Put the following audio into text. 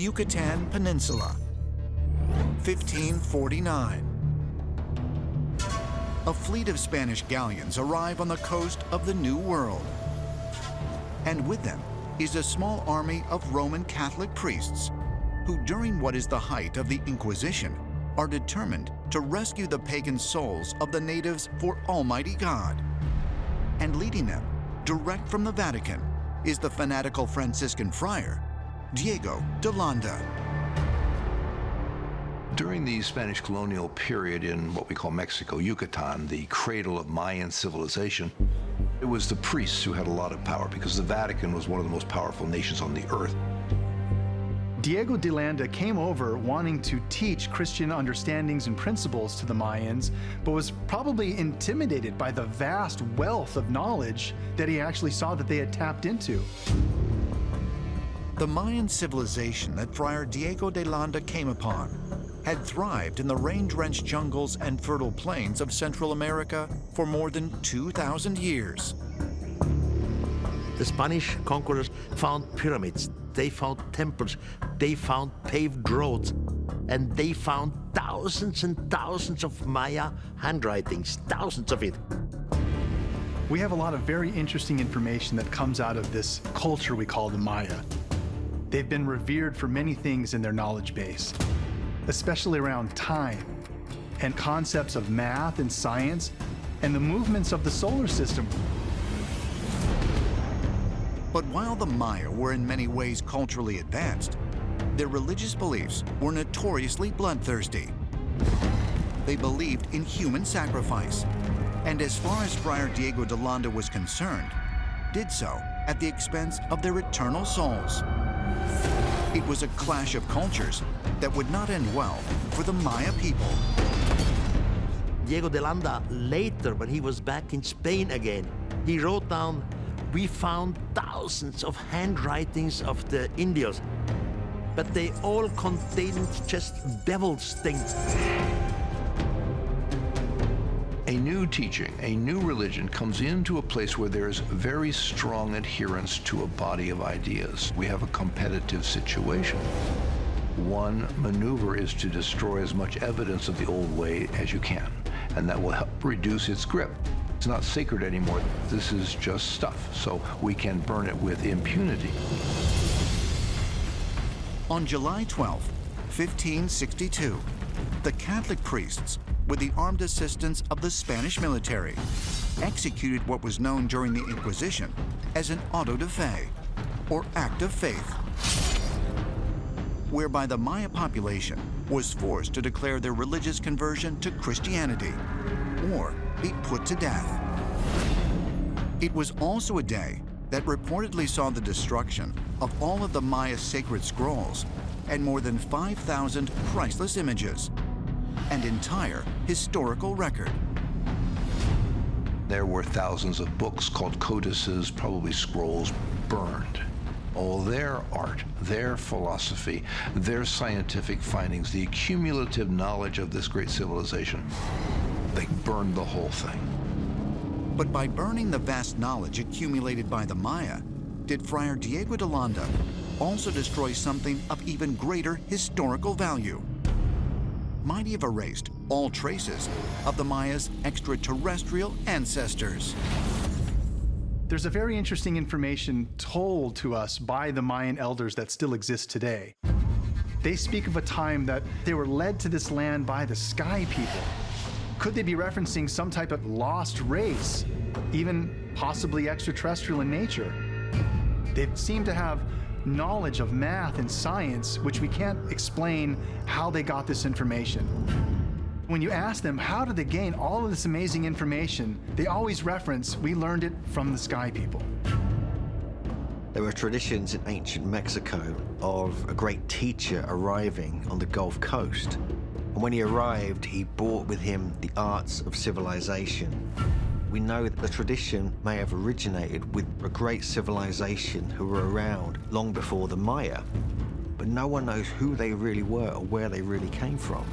Yucatan Peninsula. 1549. A fleet of Spanish galleons arrive on the coast of the New World. And with them is a small army of Roman Catholic priests who, during what is the height of the Inquisition, are determined to rescue the pagan souls of the natives for Almighty God. And leading them, direct from the Vatican, is the fanatical Franciscan friar, Diego de Landa. During the Spanish colonial period in what we call Mexico, Yucatan, the cradle of Mayan civilization, it was the priests who had a lot of power because the Vatican was one of the most powerful nations on the earth. Diego de Landa came over wanting to teach Christian understandings and principles to the Mayans, but was probably intimidated by the vast wealth of knowledge that he actually saw that they had tapped into. The Mayan civilization that Friar Diego de Landa came upon had thrived in the rain-drenched jungles and fertile plains of Central America for more than 2,000 years. The Spanish conquerors found pyramids, they found temples, they found paved roads, and they found thousands and thousands of Maya handwritings, thousands of it. We have a lot of very interesting information that comes out of this culture we call the Maya. They've been revered for many things in their knowledge base, especially around time and concepts of math and science and the movements of the solar system. But while the Maya were in many ways culturally advanced, their religious beliefs were notoriously bloodthirsty. They believed in human sacrifice, and as far as Friar Diego de Landa was concerned, did so at the expense of their eternal souls. It was a clash of cultures that would not end well for the Maya people. Diego de Landa, later, when he was back in Spain again, he wrote down, "We found thousands of handwritings of the Indios, but they all contained just devil's things." A new teaching, a new religion comes into a place where there's very strong adherence to a body of ideas. We have a competitive situation. One maneuver is to destroy as much evidence of the old way as you can, and that will help reduce its grip. It's not sacred anymore. This is just stuff, so we can burn it with impunity. On July 12, 1562, the Catholic priests, with the armed assistance of the Spanish military, executed what was known during the Inquisition as an auto de fe, or act of faith, whereby the Maya population was forced to declare their religious conversion to Christianity or be put to death. It was also a day that reportedly saw the destruction of all of the Maya sacred scrolls and more than 5,000 priceless images, an entire historical record. There were thousands of books called codices, probably scrolls, burned. All their art, their philosophy, their scientific findings, the accumulative knowledge of this great civilization, they burned the whole thing. But by burning the vast knowledge accumulated by the Maya, did Friar Diego de Landa also destroy something of even greater historical value? Might he have erased all traces of the Maya's extraterrestrial ancestors? There's a very interesting information told to us by the Mayan elders that still exists today. They speak of a time that they were led to this land by the sky people. Could they be referencing some type of lost race, even possibly extraterrestrial in nature? They seem to have knowledge of math and science, which we can't explain how they got this information. When you ask them, how did they gain all of this amazing information, they always reference, we learned it from the sky people. There were traditions in ancient Mexico of a great teacher arriving on the Gulf Coast. And when he arrived, he brought with him the arts of civilization. We know that the tradition may have originated with a great civilization who were around long before the Maya, but no one knows who they really were or where they really came from.